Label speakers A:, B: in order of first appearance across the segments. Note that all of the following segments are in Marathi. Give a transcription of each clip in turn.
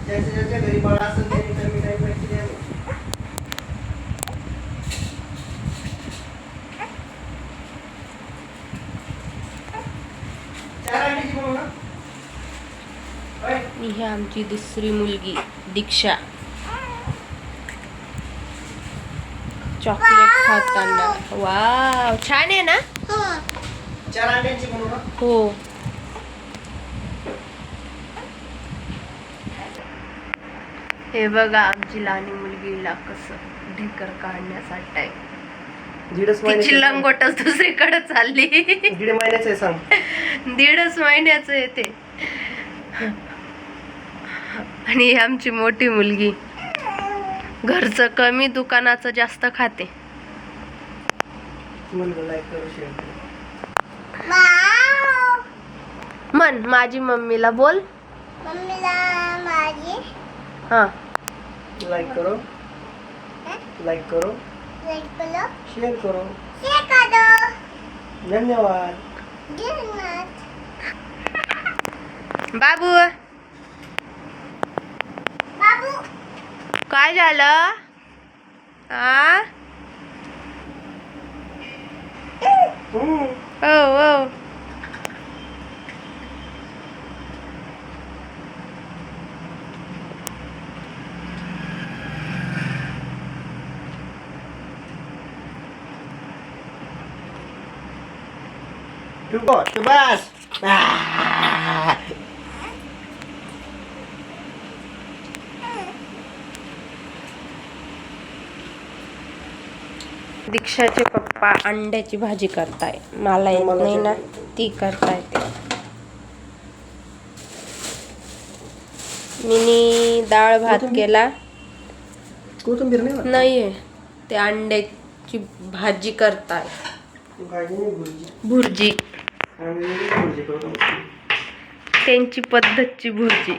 A: ज्याच्या घरी बाळ असेल त्यांनी कमी काही पैसे द्यावे.
B: ही आमची दुसरी मुलगी दीक्षा. चॉकलेट खाताना. वाव, छान आहे ना.
A: 4 अंड्यांची बनवू ना.
B: हो. हे बघा आमची लहान मुलगीला कसं ढेकर काढण्यासाठी आहे. तिची लंगोटच दुसरीकडे चालली.
A: 1.5 महिन्याचं आहे सांग.
B: 1.5 महिन्याचं आहे ते. आणि आमची मोठी मुलगी घरचं कमी दुकानाचं जास्त खाते. म्हण माझी मम्मीला बोल.
C: मम्मीला माझी
B: हा.
A: लाईक करो, लाईक करो,
C: लाईक करो,
A: शेअर करो.
C: शेअर करो.
A: धन्यवाद.
C: धन्यवाद.
B: बाबू
C: बाबू
B: काय झालं? आ ओ ओ
A: तू बस.
B: दीक्षाचे पप्पा अंड्याची भाजी करताय. मला येत नाही ना, ती करताय ते. मिनी डाळ भात केला
A: कोथिंबीर
B: नाहीये. ते अंड्याची भाजी करताय. भुर्जी. त्यांची पद्धतची भुर्जी.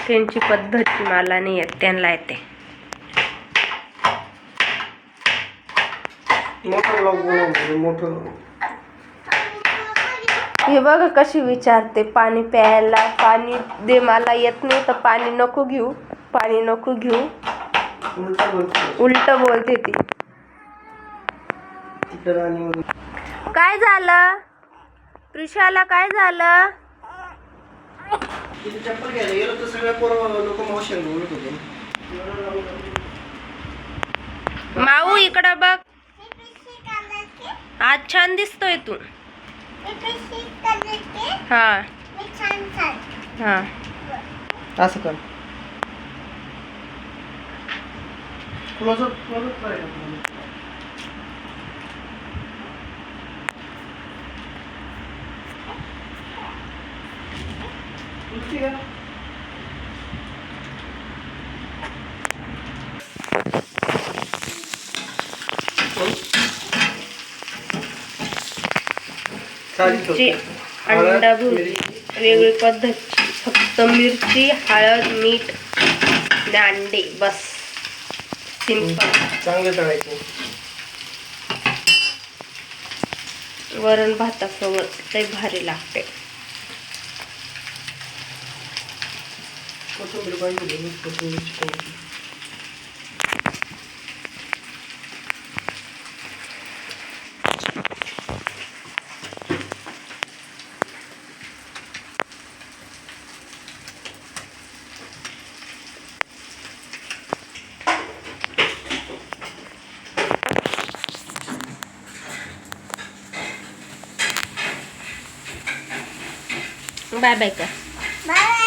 B: त्यांची पद्धतची मला नाही येत, त्यांना येते. हे बघा कशी विचारते पाणी प्यायला. पाणी दे, मला येत नाही तर पाणी नको घेऊ, पाणी नको घेऊ. उलट बोलते ती. काय झालं प्रिशाला? काय झालं?
A: चप्पल घ्यायला गेलो तर सगळ्या पोरं लोक मावशी बोलत होते.
B: माऊ इकडं बघ. आज छान दिसतोय तू. हा हा.
A: असं कर. क्लोजअप करायचं.
B: अंडा भुर्जी वेगळी पद्धतची. फक्त मिरची, हळद, मीठ आणि अंडे, बस. सिंपल.
A: चांगले तळायचे.
B: वरण भातासोबत ते भारी लागते.
A: कोथिंबीर पाहिजे. कोथिंबीर.
B: बाय बाय का.
C: बाय.